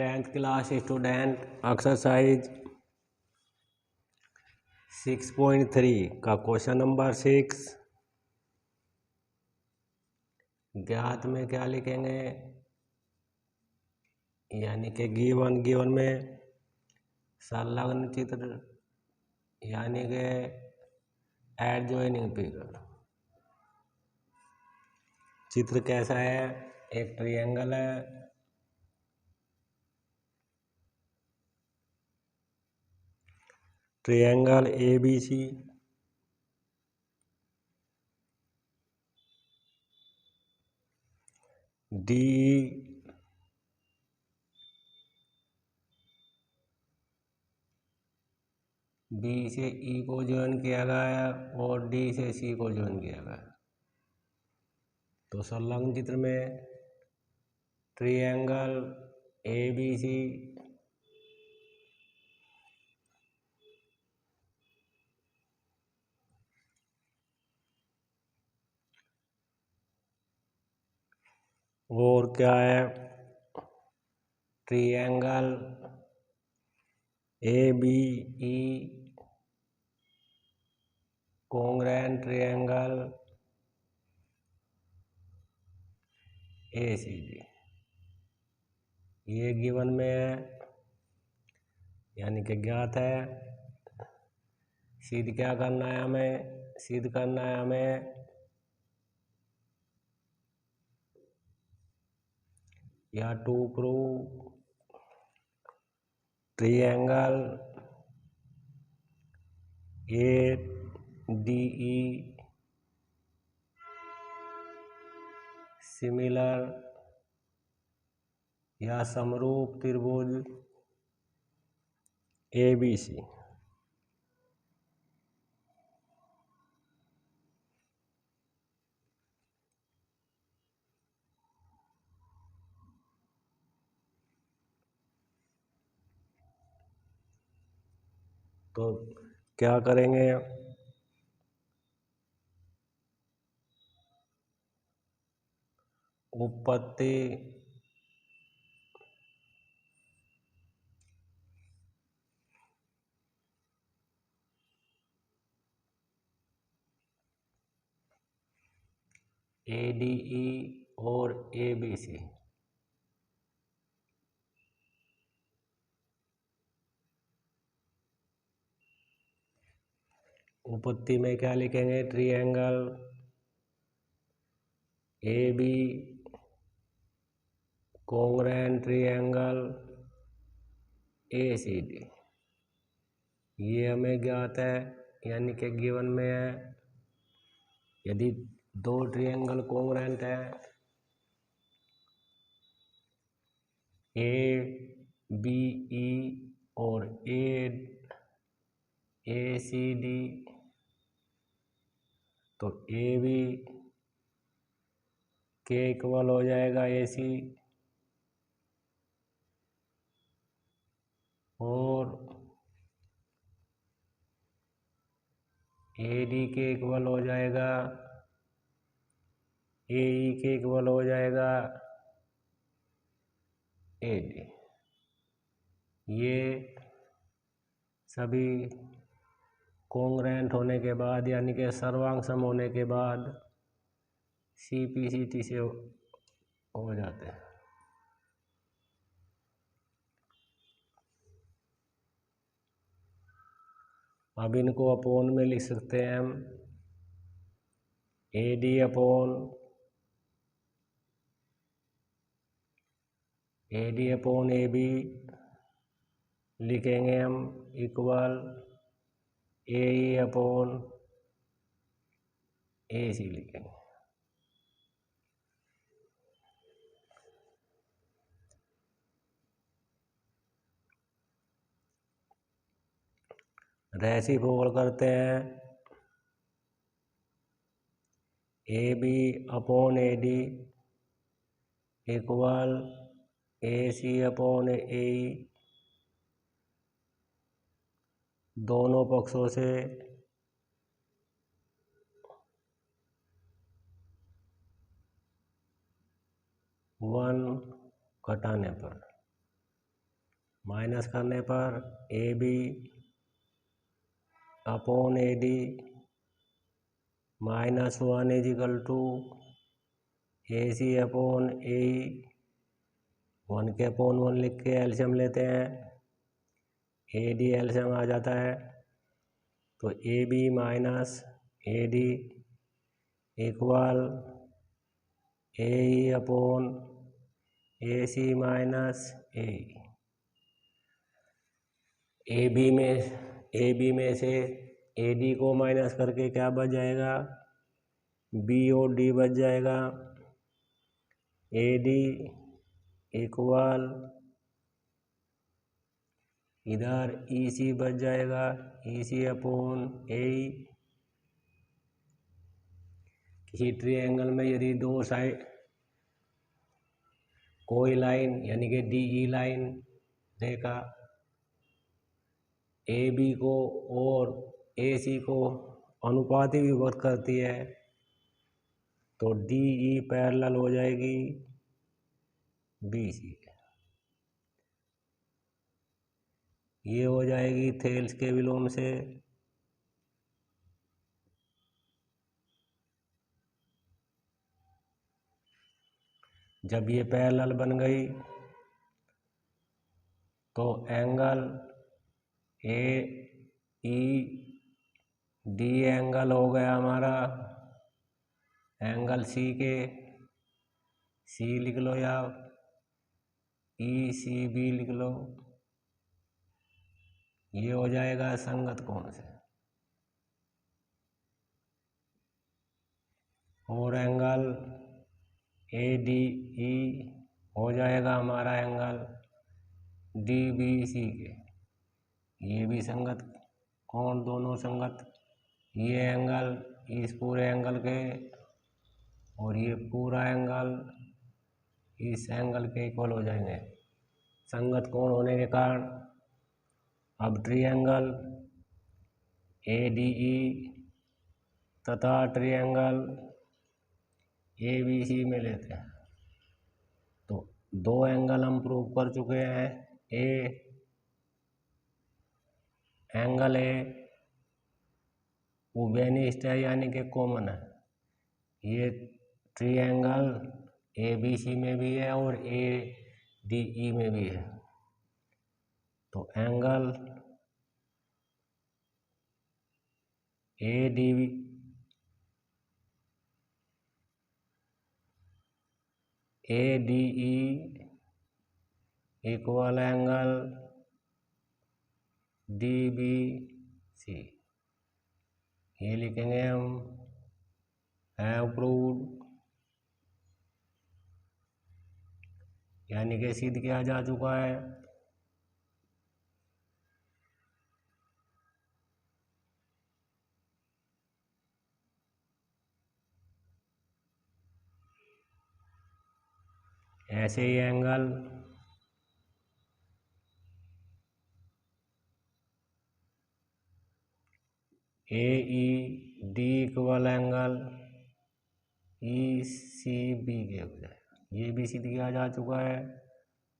10th class student exercise 6.3 का question number 6 ज्ञात में क्या लिखेंगे, यानी कि गिवन में संलग्न चित्र यानी कि एडजॉइनिंग फिगर। चित्र कैसा है, एक ट्रायंगल है, ट्रायंगल ABC DE B से E को ज्वाइन किया गया है और D से C को ज्वाइन किया गया है। तो संलग्न चित्र में ट्रायंगल ABC और क्या है, triangle ABE congruent triangle ACD। ये गिवन में है, यानी कि ज्ञात है। सिद्ध क्या करना है हमें, सिद्ध करना है हमें या to prove triangle ADE similar या समरूप त्रिभुज ABC। तो क्या करेंगे, उत्पत्ति ADE और ABC। उत्पत्ति में क्या लिखेंगे, triangle AB congruent triangle ACD। ये हमें ज्ञात है, यानी कि गिवन में है। यदि दो ट्रायंगल कॉन्ग्रुएंट है ABE और ACD, तो AB के इक्वल हो जाएगा AC और AD के इक्वल हो जाएगा, AE के इक्वल हो जाएगा AD। ये सभी कॉन्ग्रुएंट होने के बाद, यानी कि सर्वांग सम होने के बाद CPCT से हो जाते हैं। अब इनको अपोन में लिख सकते हैं हम, AD अपॉन AB लिखेंगे हम इक्वल AE अपॉन AC लिखेंगे। रेसिप्रोकल करते हैं, AB upon AD equal AC upon AE। दोनों पक्षों से वन घटाने पर माइनस करने पर A B upon A D -1 is equal to A C upon A E. 1 के अपॉन 1 लिख के एलसीएम लेते हैं, ए डी एलसीएम आ जाता है, तो A B minus A D equal A E upon A C minus A. A B में से ए डी को माइनस करके क्या बच जाएगा, बी और डी बच जाएगा। ए डी इक्वल इधर ई सी बच जाएगा, ई सी अपॉन ए। किसी ट्रायंगल में यदि दो साइड कोई लाइन यानी कि डी ई लाइन देखा ए बी को और ए सी को अनुपाती विभक्त करती है, तो डी ई पैरेलल हो जाएगी बी सी। ये हो जाएगी थेल्स के विलोम से। जब ये पैरेलल बन गई तो angle A E D angle हो गया हमारा एंगल सी के, सी लिख लो या ई सी बी लिख लो। ये हो जाएगा संगत कोण से। और एंगल ए डी ई हो जाएगा हमारा एंगल डी बी सी के। ये भी संगत कोण, दोनों संगत। ये एंगल इस पूरे एंगल के और ये पूरा एंगल इस एंगल के इक्वल हो जाएंगे संगत कोण होने के कारण। अब ट्रायंगल ए डी ई तथा ट्रायंगल ए बी सी में लेते हैं, तो दो एंगल हम प्रूव कर चुके हैं। एंगल ए वो बेनिस्ट है यानी कि कॉमन है। ये ट्रायंगल ए बी सी में भी है और ए डी ई में भी है। तो angle A D E equal angle D B C. ये लिखेंगे हम हैव प्रूव्ड, यानी कि सिद्ध किया जा चुका है। ऐसे ही angle A E D equal angle E C B के हो जाएगा। ये भी सिद्ध किया जा चुका है।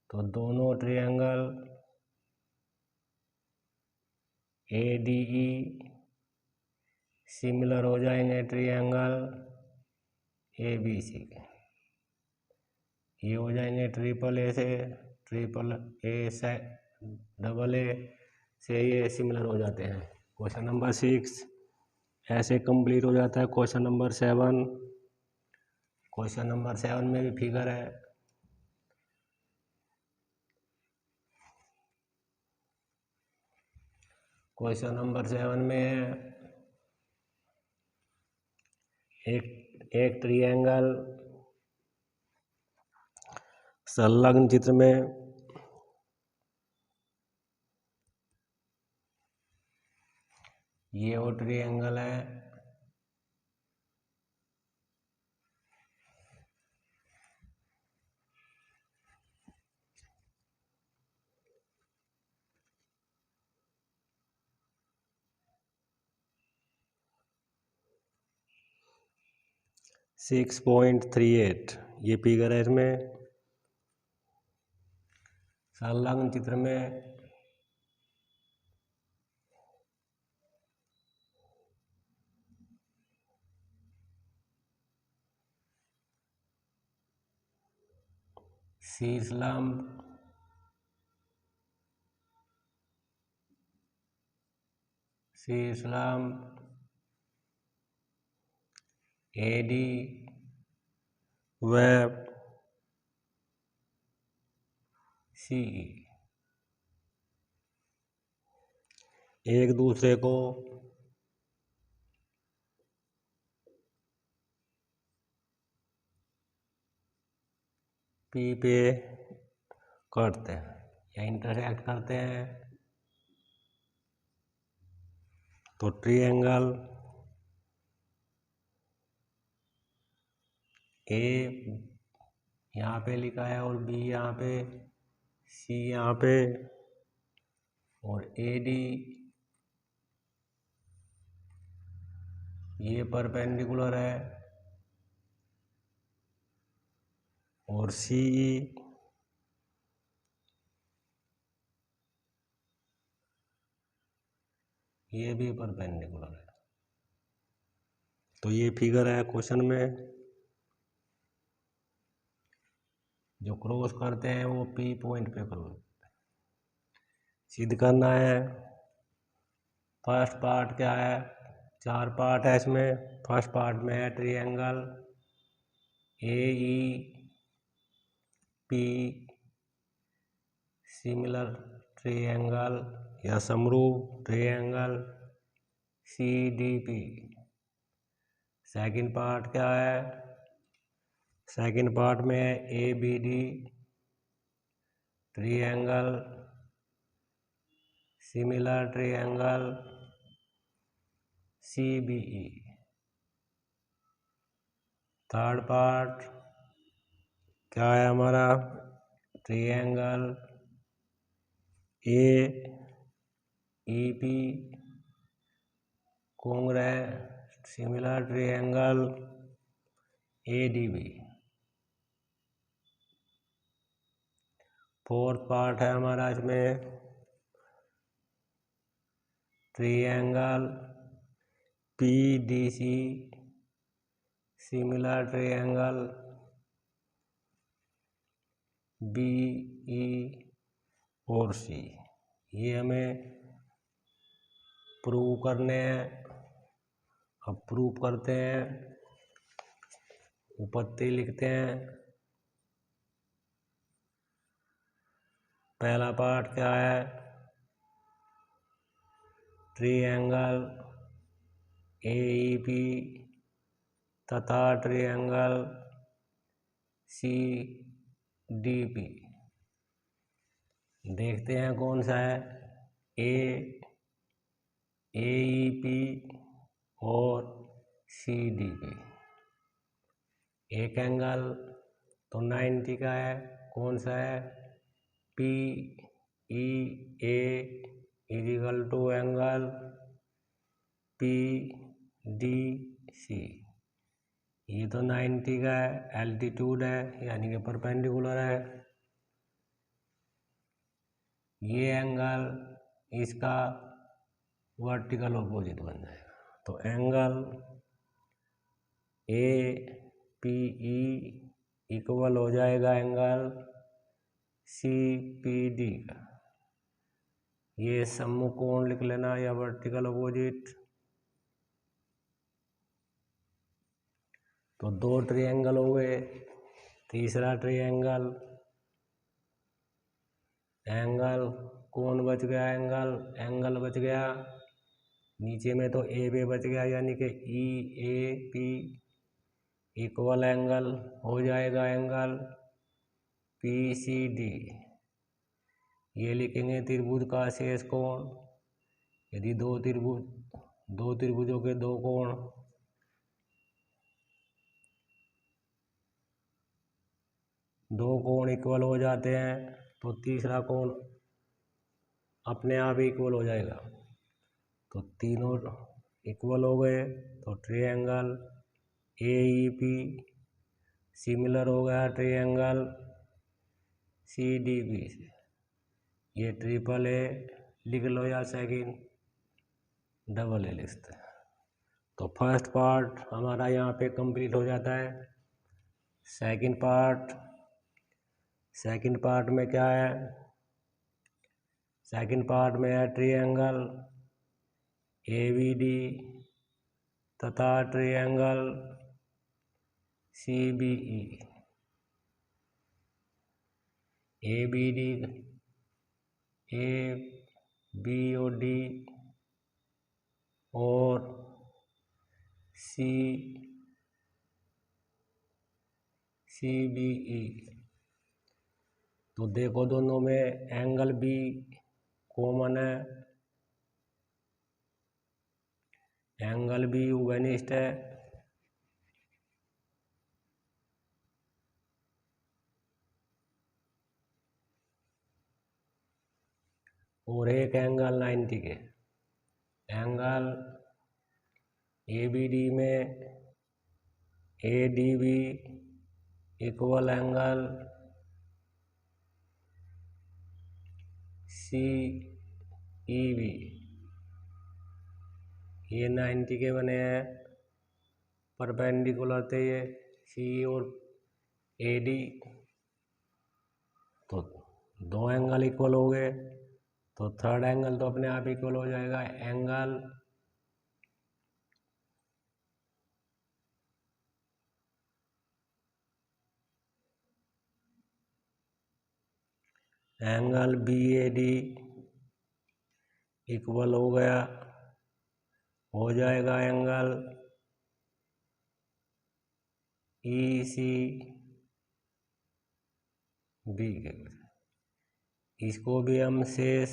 तो दोनों triangle A D E similar हो जाएंगे ट्रायंगल ए बी सी के। ये हो जाएंगे ट्रिपल ए से, ट्रिपल ए से डबल ए से ये सिमिलर हो जाते हैं। क्वेश्चन नंबर 6 ऐसे कंप्लीट हो जाता है। क्वेश्चन नंबर 7, क्वेश्चन नंबर 7 में भी फिगर है। क्वेश्चन नंबर 7 में एक ट्रायंगल संलग्न चित्र में ये वो ट्रायंगल है। सिक्स 6.38 ये फिगर है। इसमें संलग्न चित्र में शीर्ष लंब एडी व सीई एक दूसरे को पी पे करते हैं या इंटरसेक्ट करते हैं, तो ट्रायंगल ए यहाँ पे लिखा है और बी यहाँ पे, सी यहाँ पे और ए डी ये परपेंडिकुलर है और सी ये भी परपेंडिकुलर है। तो ये फिगर है क्वेश्चन में, जो क्रॉस करते हैं वो पी पॉइंट पे क्रॉस सिद्ध करना है। फर्स्ट पार्ट क्या है, 4 पार्ट है इसमें। फर्स्ट पार्ट में है triangle A E P similar triangle या समरूप triangle C D P. Second part क्या है, सेकंड पार्ट में है A B D triangle similar triangle C B E. Third part क्या है हमारा, triangle A E P congruent similar triangle A D B. Fourth part है हमारा इसमें triangle P D C similar triangle B E और C. ये हमें prove करने हैं। अब प्रूव करते हैं, उपपत्ति लिखते हैं। पहला पार्ट क्या है, ट्रायंगल ए ई पी तथा ट्रायंगल सी डी पी। देखते हैं कौन सा है, ए ई पी और सी डी पी। एक एंगल तो 90 का है, कौन सा है, P E A equal to angle P D C. ये तो 90 का है, एल्टीट्यूड है यानी कि परपेंडिकुलर है। ये एंगल इसका वर्टिकल ऑपोजिट बन जाएगा, तो angle A P E equal हो जाएगा एंगल सी पी डी का। ये सम्मुख कोण लिख लेना या वर्टिकल ऑपोजिट। तो 2 ट्रायंगल हो गए। तीसरा ट्रायंगल, एंगल कौन बच गया, एंगल बच गया नीचे में, तो ए बे बच गया यानी कि ई ए पी इक्वल एंगल हो जाएगा एंगल पी सी डी। ये लिखेंगे त्रिभुज का शेष कोण। यदि दो त्रिभुजों के 2 कोण इक्वल हो जाते हैं तो तीसरा कोण अपने आप इक्वल हो जाएगा। तो तीनों इक्वल हो गए, तो triangle A E P similar हो गया ट्रायंगल सी डी पी से। ये ट्रिपल ए लिख लो या सेकंड डबल ए लिखते हैं। तो फर्स्ट पार्ट हमारा यहाँ पे कंप्लीट हो जाता है। सेकंड पार्ट में क्या है? सेकंड पार्ट में है ट्रायंगल ABD तथा ट्रायंगल CBE। ABD ABOD और CBE। तो देखो दोनों में एंगल भी कॉमन है, एंगल भी यूबेनिस्ट है। और एक एंगल 90 के एंगल ABD में ADB इक्वल एंगल CEB। ये 90 के बने हैं, परपेंडिकुलर थे ये CE और AD। तो दो एंगल इक्वल हो गए, तो थर्ड एंगल तो अपने आप इक्वल हो जाएगा। एंगल BAD इक्वल हो गया, हो जाएगा एंगल ECB के। इसको भी हम शेष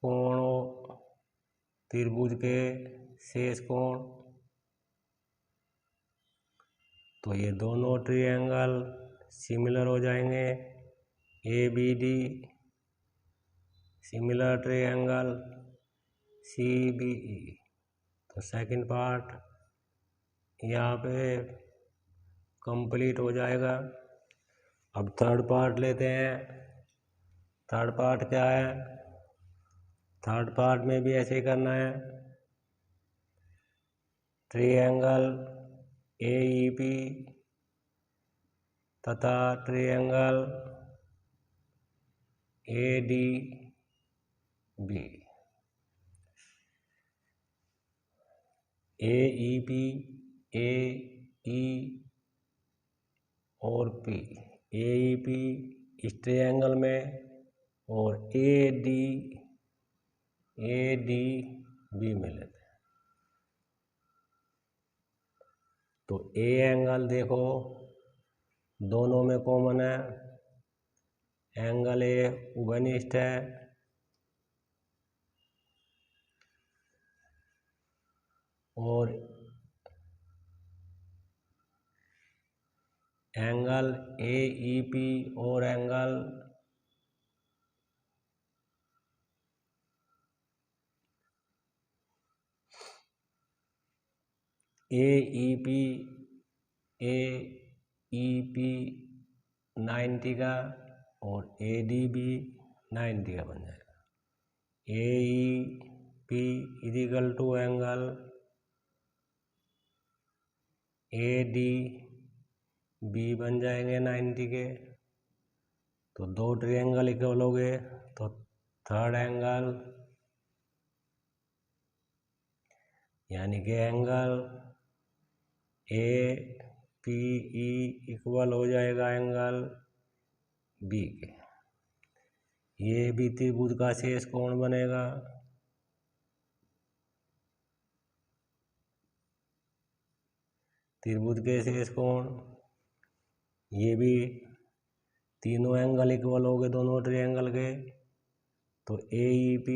कोण त्रिभुज के शेष कोण, तो ये दोनों ट्रायंगल सिमिलर हो जाएंगे। ABD similar triangle CBE। तो सेकंड पार्ट यहाँ पे कंप्लीट हो जाएगा। अब थर्ड पार्ट लेते हैं। थर्ड पार्ट क्या है? थर्ड पार्ट में भी ऐसे ही करना है। ट्रायंगल AEP तथा ट्रायंगल ADB। AEP AE और P, AEP इस ट्रायंगल में और ADB में लेते हैं। तो A एंगल देखो दोनों में कॉमन है, एंगल A ऊबेनिस्ट है और एंगल AEP और एंगल AEP 90 का और ADB 90 का बन जाएगा। AEP equal to angle ADB बन जाएंगे 90 के। तो दो ट्रायंगल इक्वल हो गए, तो थर्ड एंगल यानी कि एंगल APE इक्वल हो जाएगा एंगल B के। ये भी त्रिभुज का शेष कोण बनेगा। त्रिभुज के शेष कोण, ये भी तीनों एंगल इक्वल हो गए दोनों ट्रायंगल के। तो AEP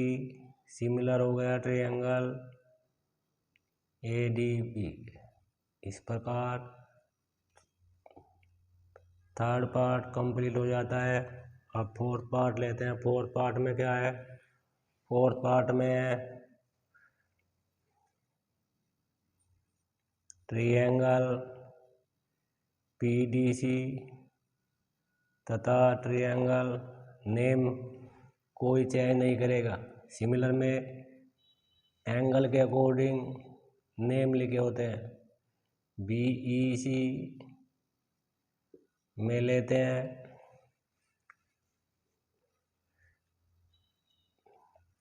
सिमिलर हो गया ट्रायंगल ADB। इस प्रकार थर्ड पार्ट कंप्लीट हो जाता है। अब फोर्थ पार्ट लेते हैं। फोर्थ पार्ट में क्या है? फोर्थ पार्ट में ट्रायंगल PDC तथा ट्रायंगल नेम कोई चेंज नहीं करेगा। सिमिलर में एंगल के अकॉर्डिंग नेम लिखे होते हैं। BEC में लेते हैं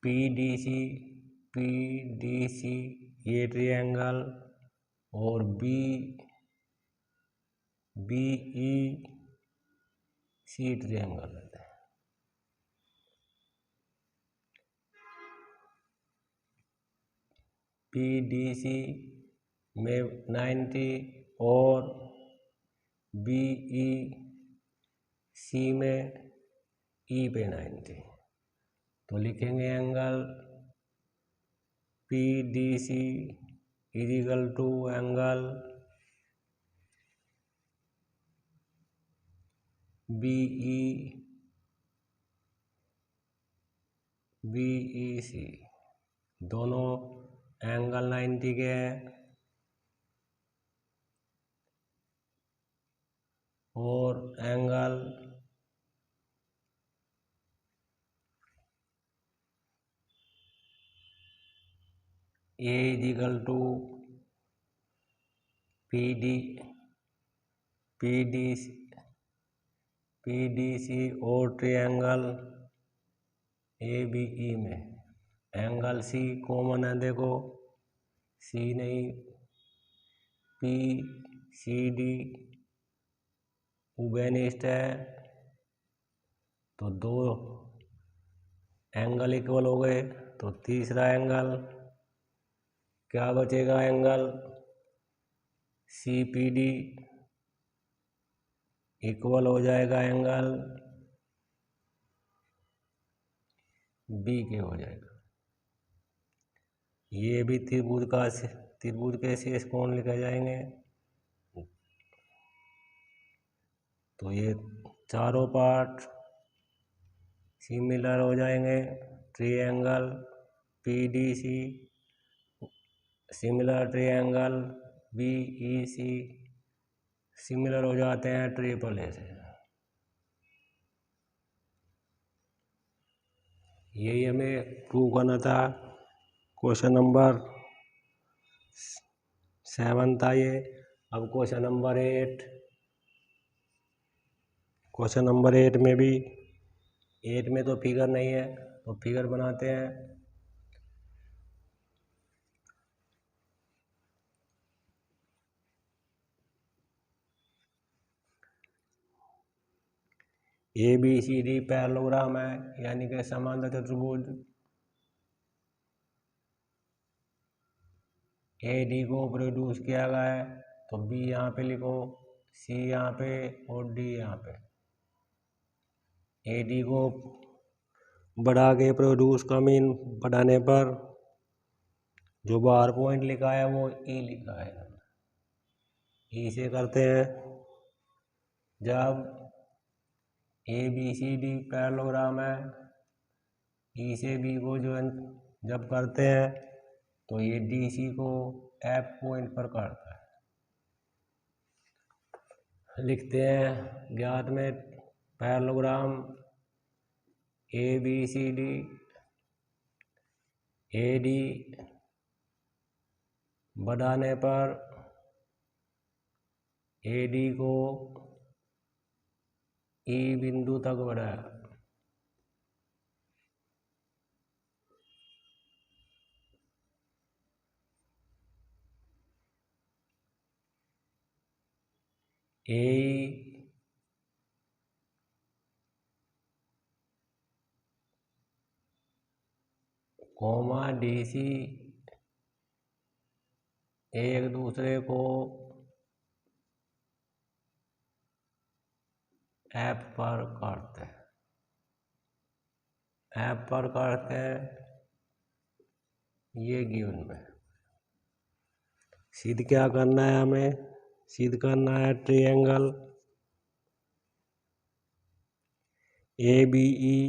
PDC ये ट्रायंगल, और BEC ट्रायंगल लेते हैं। PDC में 90 और BEC में E पे 90, तो लिखेंगे angle PDC equal to angle BEC। दोनों एंगल 90 के हैं, और angle A equal to PDC और ट्रायंगल ABE में एंगल C कॉमन है, देखो C नहीं, PCD उबेनिस्ट है, तो दो एंगल इक्वल हो गए। तो तीसरा एंगल क्या बचेगा, एंगल CPD इक्वल हो जाएगा एंगल B के हो जाएगा। ये भी त्रिभुज के शेष कोण लिखे जाएंगे। तो ये चारों पार्ट सिमिलर हो जाएंगे। Triangle PDC similar, triangle BEC similar हो जाते हैं ट्रिपल ए से। यही हमें प्रूव करना था। क्वेश्चन नंबर 7 था ये। अब क्वेश्चन नंबर 8, क्वेश्चन नंबर 8 में भी 8 में तो फिगर नहीं है, तो फिगर बनाते हैं। ABCD पैरेललोग्राम है, यानी कि समांतर चतुर्भुज। AD को प्रोड्यूस किया गया है, तो B यहाँ पे लिखो, C यहाँ पे और D यहाँ पे। AD को बढ़ा के प्रोड्यूस का मीन बढ़ाने पर जो बाहर पॉइंट लिखा है वो E लिखा है। E से करते हैं। जब ABCD पैरेललोग्राम है, E से B को जो जब करते हैं तो ये DC को F पॉइंट पर काटता है। लिखते हैं ज्ञात में पैरेललोग्राम ABCD, AD बढ़ाने पर AD को E बिंदु तक बढ़ाया। AE कोमा DC एक दूसरे को F पर काटते हैं। F पर काटते हैं, ये गिवन में। सिद्ध क्या करना है हमें? सिद्ध करना है triangle ABE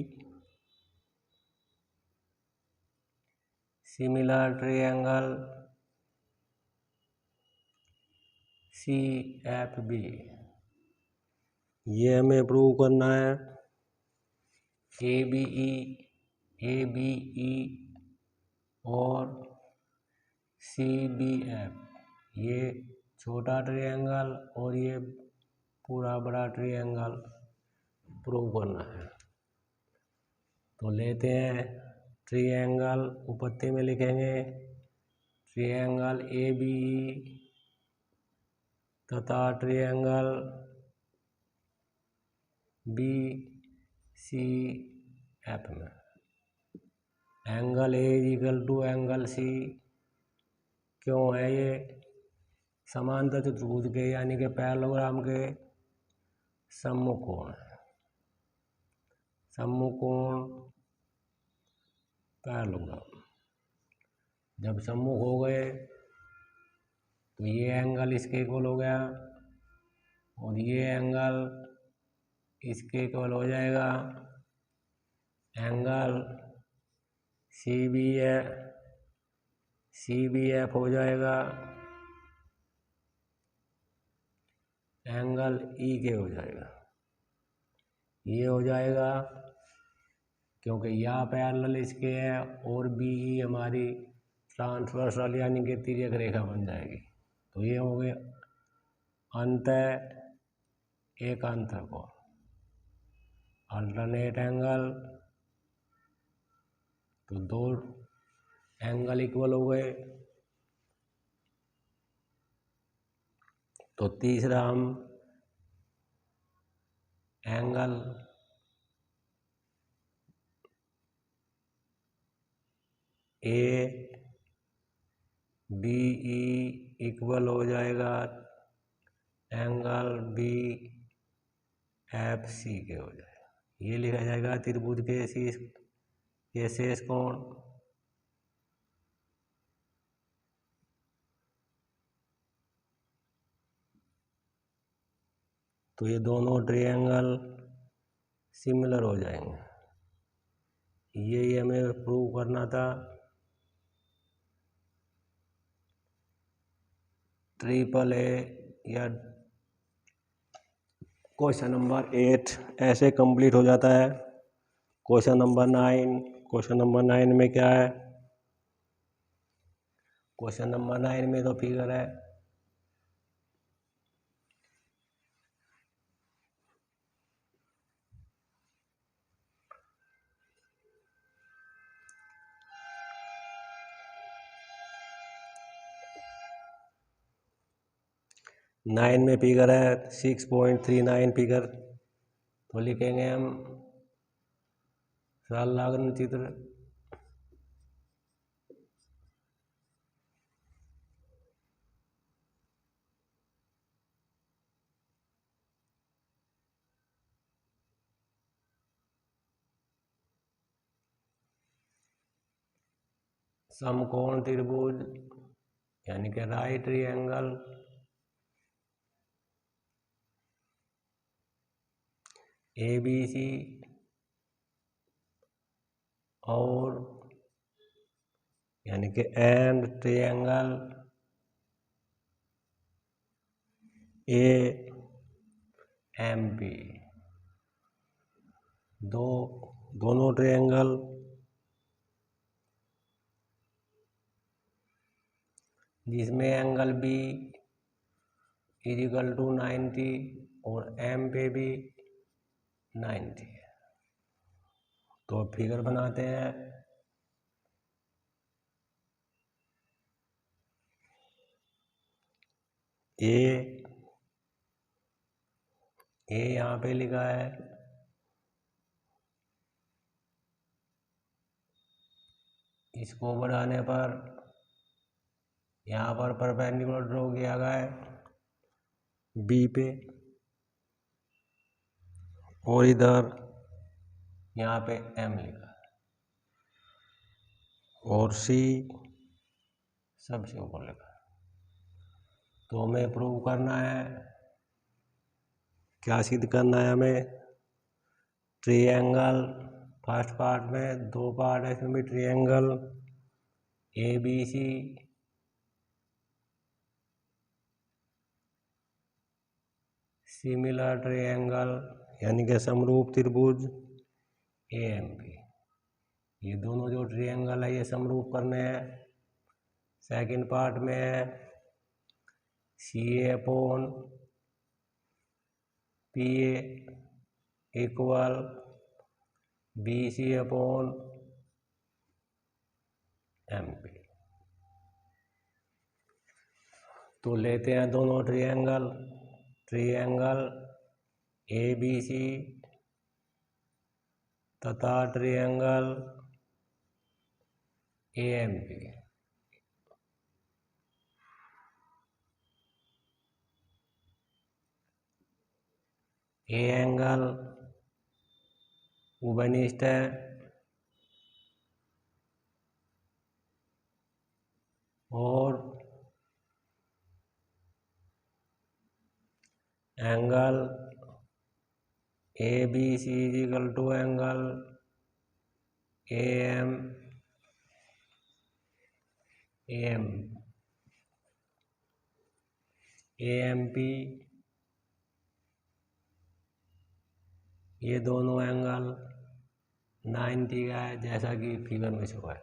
similar triangle CFB। ये हमें प्रूव करना है। ABE ABE और CBF, ये छोटा ट्रायंगल और ये पूरा बड़ा ट्रायंगल प्रूव करना है। तो लेते हैं ट्रायंगल, उपपत्ति में लिखेंगे ट्रायंगल ABE तथा ट्रायंगल BCF में angle A equal to angle C क्यों है? ये समांतर चतुर्भुज के यानी कि पैरेललोग्राम के सम्मुख कोण है। सम्मुख कोण पैरेललोग्राम जब सम्मुख हो गए तो ये एंगल इसके इक्वल हो गया और ये एंगल इसके इक्वल हो जाएगा। एंगल CBF हो जाएगा, एंगल EK हो जाएगा। ये हो जाएगा क्योंकि यहाँ पैरेलल इसके है और BE हमारी ट्रांसवर्सल यानी कि तिर्यक रेखा बन जाएगी। तो ये हो गया अंतः एकांतर कोण, अल्टरनेट एंगल। तो दो एंगल इक्वल हो गए। तो तीसरा हम एंगल ABE इक्वल हो जाएगा एंगल BFC के हो जाएगा। ये लिखा जाएगा त्रिभुज के शेष कोण। तो ये दोनों ट्रायंगल सिमिलर हो जाएंगे। ये हमें प्रूव करना था। AAA या क्वेश्चन नंबर 8 ऐसे कंप्लीट हो जाता है। क्वेश्चन नंबर 9 में क्या है? क्वेश्चन नंबर 9 में तो फिगर है नाइन में फिगर है 6.39 फिगर। तो लिखेंगे हम सरल लग्न चित्र। समकोण त्रिभुज यानी कि राइट ट्रायंगल ABC और यानी कि एंड ट्रायंगल AMB, दोनों ट्रायंगल जिसमें एंगल B इक्वल टू 90 और M पे भी 90 है। तो फिगर बनाते हैं। ए यहाँ पे लिखा है, इसको बढ़ाने पर यहाँ पर परपेंडिकुलर ड्रॉ किया गया है B पे और इधर यहाँ पे M लिखा है और C सबसे ऊपर लिखा है। तो हमें प्रूव करना है, क्या सिद्ध करना है हमें? ट्रायंगल फर्स्ट पार्ट में दो पार्ट है, इसमें भी ट्रायंगल ABC सिमिलर ट्रायंगल यानी कि समरूप त्रिभुज AMB। ये दोनों जो ट्रायंगल है ये समरूप करने हैं। सेकंड पार्ट में है CA/PA इक्वल BC/MP। तो लेते हैं दोनों ट्रायंगल ABC तथा ट्रायंगल AMP। ए एंगल उभयनिष्ठ है और angle ABC equal to angle AMP। ये दोनों एंगल 90 का है जैसा कि फिगर में शो है।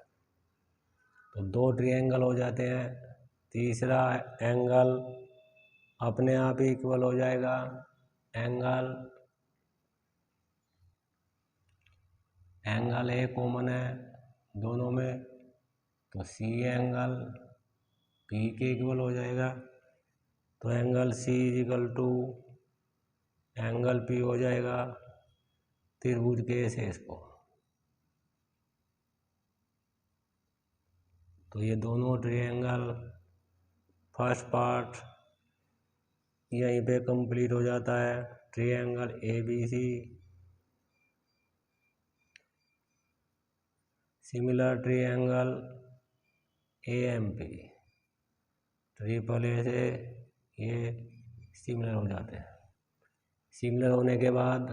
तो दो ट्रायंगल हो जाते हैं। तीसरा एंगल अपने आप इक्वल हो जाएगा एंगल ए कॉमन है दोनों में, तो सी एंगल पी के इक्वल हो जाएगा। तो angle C equal to angle P हो जाएगा त्रिभुज के शेष को। तो ये दोनों ट्रायंगल फर्स्ट पार्ट यहीं पे कंप्लीट हो जाता है। Triangle ABC similar triangle AMP triple A से ये सिमिलर हो जाते हैं। सिमिलर होने के बाद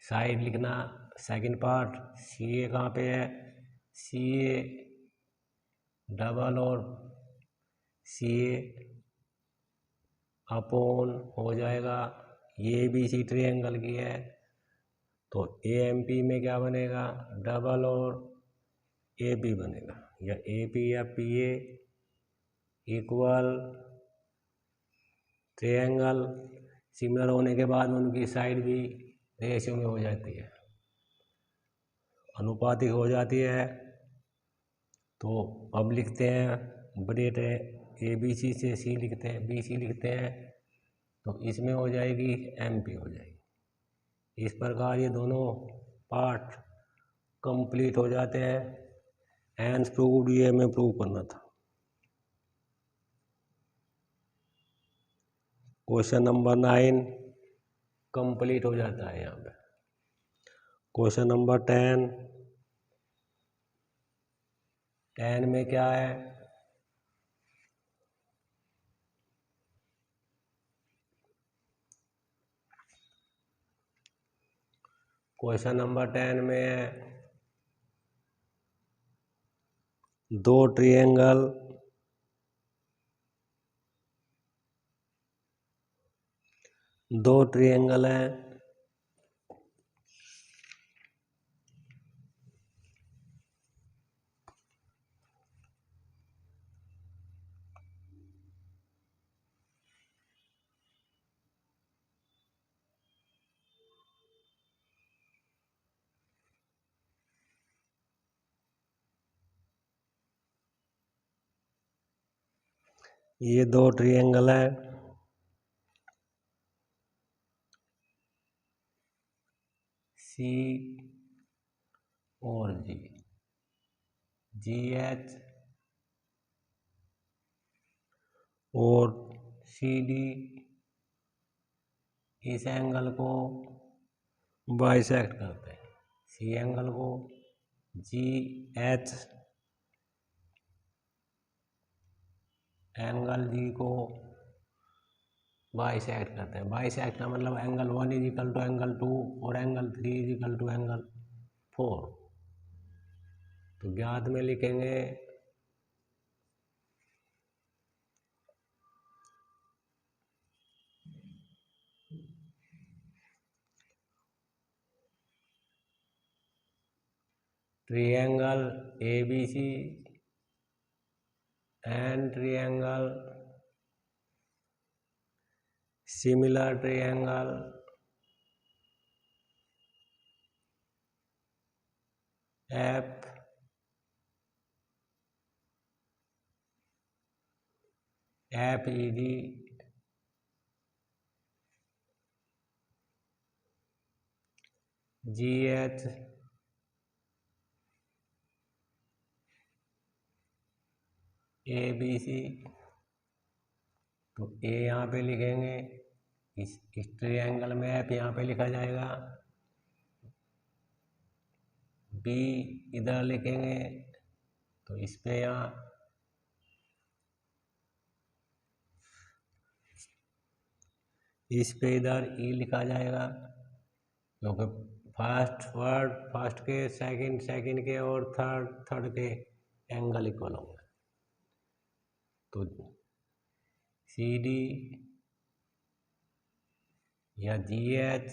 साइड लिखना। सेकंड पार्ट CA कहाँ पे है, CA डबल और CA अपॉन हो जाएगा ये ABC ट्रायंगल की है, तो AMP में क्या बनेगा डबल और AB बनेगा, या AP या PA इक्वल ट्रायंगल सिमिलर होने के बाद उनकी साइड भी रेशियो में हो जाती है, अनुपातिक हो जाती है। तो अब लिखते हैं बड़े ABC से C लिखते हैं, BC लिखते हैं, तो इसमें हो जाएगी MP हो जाएगी। इस प्रकार ये दोनों पार्ट कंप्लीट हो जाते हैं। हैंस प्रूव्ड ये हमें प्रूव करना था। क्वेश्चन नंबर 9 कंप्लीट हो जाता है यहाँ पे। क्वेश्चन नंबर 10 में क्या है, क्वेश्चन नंबर 10 में है दो ट्रायंगल हैं ये दो ट्रायंगल है C और GH और CD इस एंगल को बाइसेक्ट करते हैं। C एंगल को GH एंगल G को बाइसेक्ट करते हैं। बाइसेक्ट का मतलब angle 1 is equal to angle 2 और angle 3 is equal to angle 4। तो ज्ञात में लिखेंगे triangle ABC and triangle similar triangle FEG GH ABC। तो A यहाँ पे लिखेंगे, इस ट्रायंगल में F यहाँ पे लिखा जाएगा, B इधर लिखेंगे तो इस पे यहाँ इस पे इधर E लिखा जाएगा, क्योंकि फर्स्ट के सेकंड के और थर्ड के एंगल इक्वल होंगे। तो CD या GH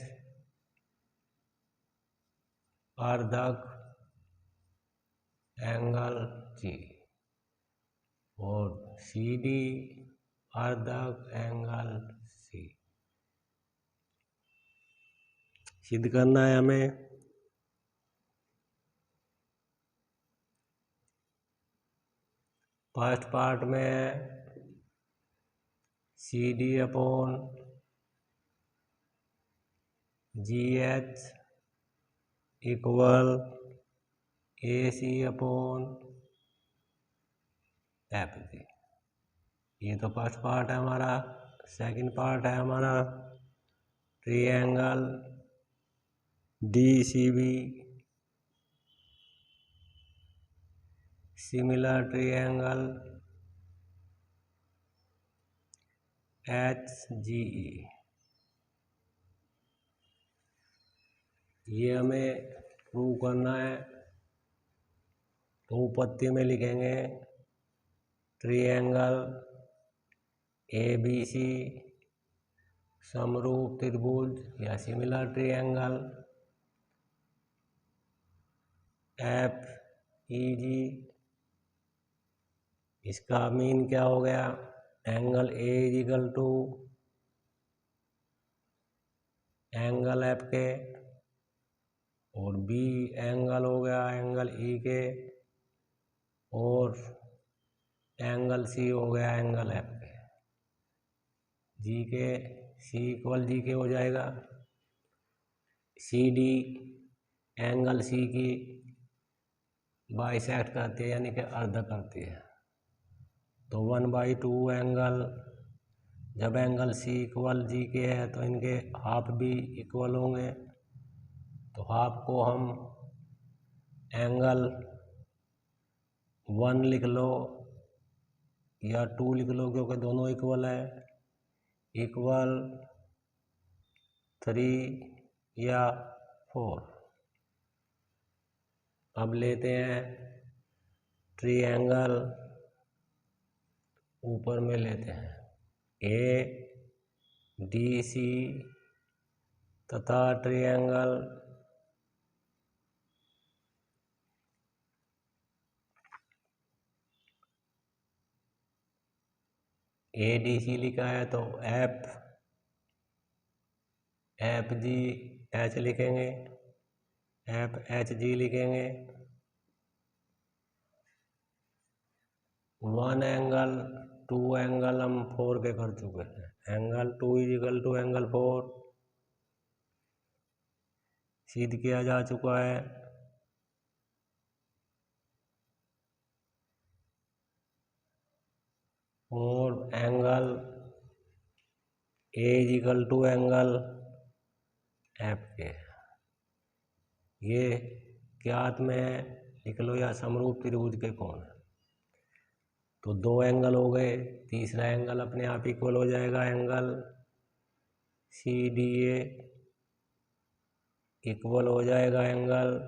अर्धक एंगल G और CD अर्धक एंगल C सिद्ध करना है हमें। फर्स्ट पार्ट में CD upon GH equal AC upon FG। ये तो फर्स्ट पार्ट है हमारा। सेकंड पार्ट है हमारा triangle DCB similar triangle HGE। ये हमें प्रूव करना है। तो उपपत्ति में लिखेंगे ट्रायंगल ABC समरूप त्रिभुज या सिमिलर ट्रायंगल FEG। इसका मीन क्या हो गया, angle A equal to angle F के और B एंगल हो गया एंगल E के और एंगल C हो गया एंगल F के। G के C इक्वल G के हो जाएगा। CD एंगल C की बाइसेक्ट करती है यानी कि अर्ध करती है। तो 1/2 एंगल, जब एंगल C इक्वल G के है तो इनके हाफ भी इक्वल होंगे। तो हाफ को हम एंगल 1 लिख लो या 2 लिख लो, क्योंकि दोनों इक्वल है, इक्वल 3 या 4। अब लेते हैं ट्रायंगल, ऊपर में लेते हैं ADC तथा ट्रायंगल ADC लिखा है तो FG H लिखेंगे, FHG लिखेंगे। 1 एंगल 2 एंगल हम 4 के कर चुके हैं। एंगल 2 इक्वल टू एंगल 4 सिद्ध किया जा चुका है। और angle A equal to angle F के, ये ज्ञात में लिख लो या समरूप त्रिभुज के कोण है। तो 2 एंगल हो गए, तीसरा एंगल अपने आप इक्वल हो जाएगा, एंगल CDA इक्वल हो जाएगा एंगल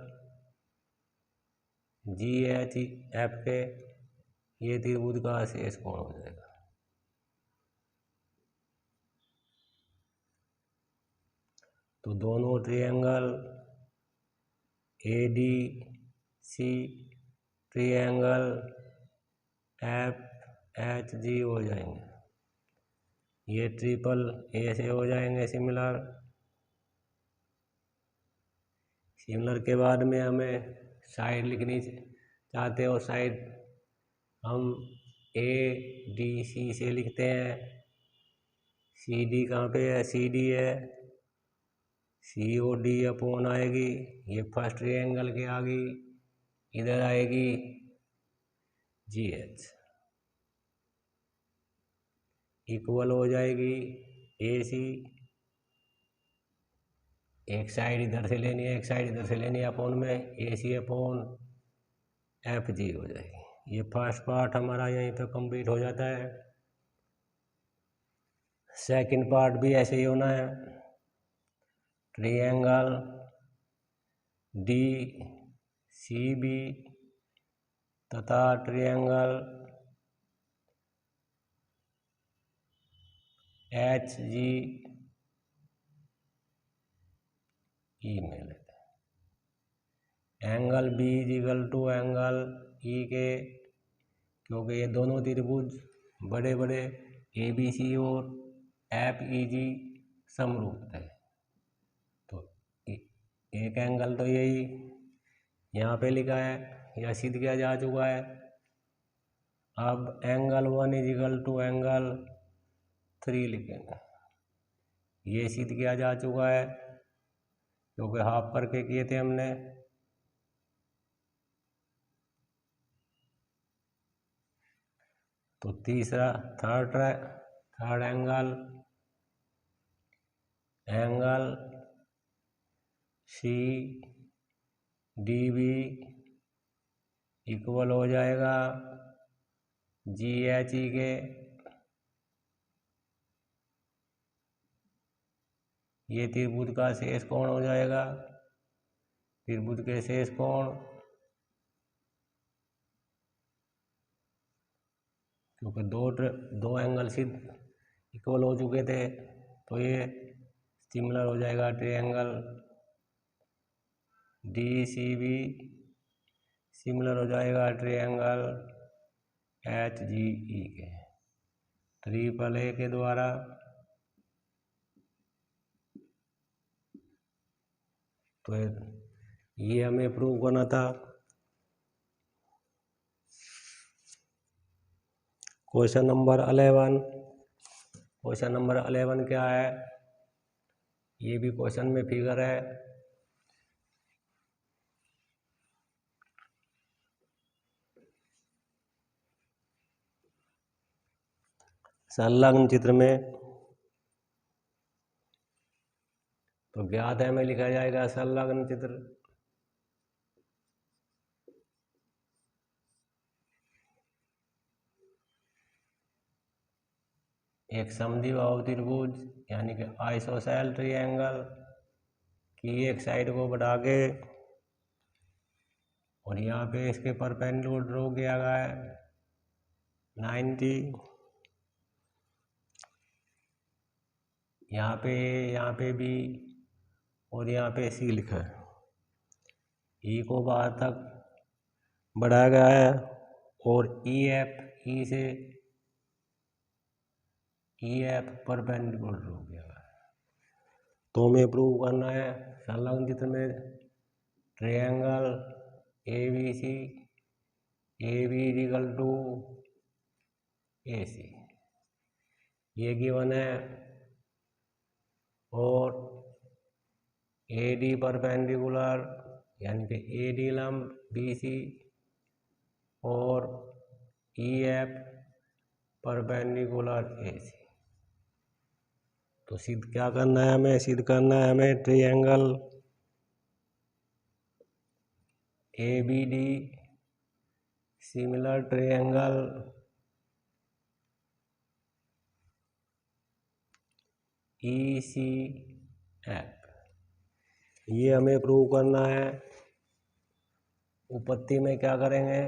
GHF के। ये त्रिभुज का शेष कोण हो जाएगा। तो दोनों triangle ADC C triangle F H G हो जाएंगे। ये ट्रिपल ए से हो जाएंगे सिमिलर। सिमिलर के बाद में हमें साइड लिखनी चाहते हो, साइड हम ए डी सी से लिखते हैं। सी डी कहाँ पे है? सी डी है, सी ओ डी अपॉन आएगी, ये फर्स्ट ट्रायंगल के आगे इधर आएगी जी एच, इक्वल हो जाएगी ए सी। एक साइड इधर से लेनी है, एक साइड इधर से लेनी है, अपॉन में ए सी अपॉन एफ जी हो जाएगी। ये फर्स्ट पार्ट हमारा यहीं पे कंप्लीट हो जाता है। सेकंड पार्ट भी ऐसे ही होना है। ट्रायंगल डी सी बी तथा ट्रायंगल एच जी ई में लेते हैं। Angle B is equal to angle E के, क्योंकि ये दोनों त्रिभुज बड़े बड़े ए बी सी और एफ ई जी समरूप है। तो एक एंगल तो यही यहाँ पे लिखा है या सिद्ध किया जा चुका है। अब angle 1 is equal to angle 3 लिखेंगे। ये सिद्ध किया जा चुका है क्योंकि हाफ करके किए थे हमने। तो तीसरा third angle C D B equal हो जाएगा जी एच ई के। ये त्रिभुज का शेष कोण हो जाएगा। त्रिभुज के शेष कोण, क्योंकि दो एंगल सिद्ध इक्वल हो चुके थे, तो ये सिमिलर हो जाएगा triangle D C B similar हो जाएगा ट्रायंगल एच जी ई के। ट्रिपल ए के द्वारा तो ये हमें प्रूव करना था। Question number 11। क्वेश्चन नंबर 11 क्या है? ये भी क्वेश्चन में फिगर है। संलग्न चित्र में तो ज्ञात है में लिखा जाएगा संलग्न चित्र। एक समद्विबाहु त्रिभुज यानी कि आइसोसेल ट्रायंगल की एक साइड को बढ़ा के और यहाँ पे इसके परपेंडिकुलर ड्रॉ किया गया है 90। यहाँ पे भी और यहाँ पे सी लिखा है। ई को बाहर तक बढ़ाया गया है और ई एफ परपेंडिकुलर ड्रॉ किया गया है। तो हमें प्रूव करना है संलग्न चित्र में triangle A B C A B equal to A C, ये गिवन है। और ए डी परपेंडिकुलर यानी कि ए डी लंब बी सी और ई एफ परपेंडिकुलर ए सी। तो सिद्ध क्या करना है हमें? सिद्ध करना है हमें triangle A B D similar triangle E C F, ये हमें प्रूव करना है। उपपत्ति में क्या करेंगे?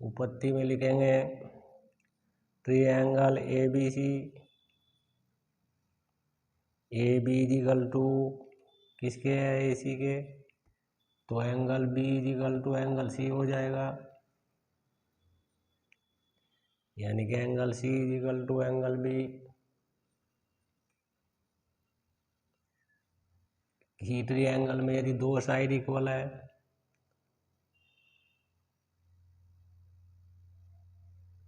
उपपत्ति में लिखेंगे triangle A B C A B equal to किसके है? ए सी के। तो angle B is equal to angle C हो जाएगा, यानी कि angle C is equal to angle B. ही ट्रायंगल में यदि दो साइड इक्वल है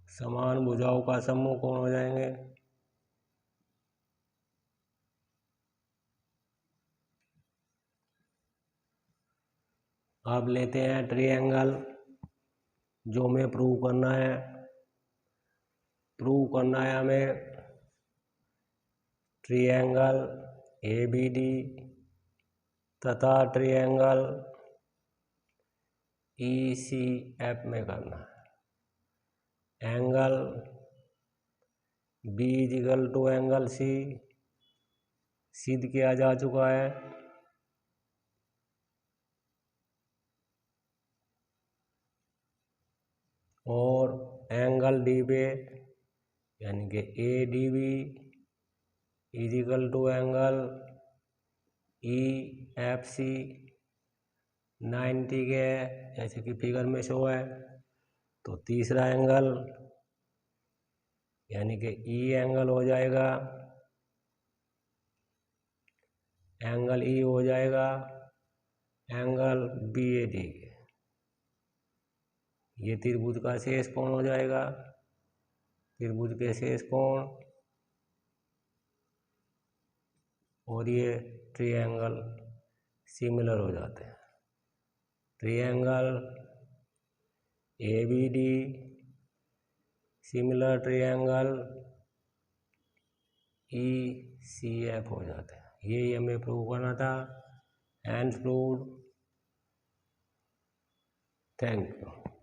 समान भुजाओं का समूह कौन हो जाएंगे? अब लेते हैं ट्रायंगल, जो हमें प्रूव करना है। हमें ट्रायंगल ABD तथा ट्रायंगल ECF में करना है। Angle B is equal to angle C सिद्ध किया जा चुका है। और एंगल D पे यानी कि ADB is equal to angle EFC 90 के जैसे कि फिगर में शो है। तो तीसरा एंगल यानी कि E एंगल हो जाएगा, एंगल E हो जाएगा एंगल BAD के। ये त्रिभुज का शेष कोण हो जाएगा, त्रिभुज के शेष कोण, और ये ट्रायंगल सिमिलर हो जाते हैं। Triangle ABD similar triangle ECF हो जाते हैं। यही हमें प्रूव करना था। And proved. Thank you.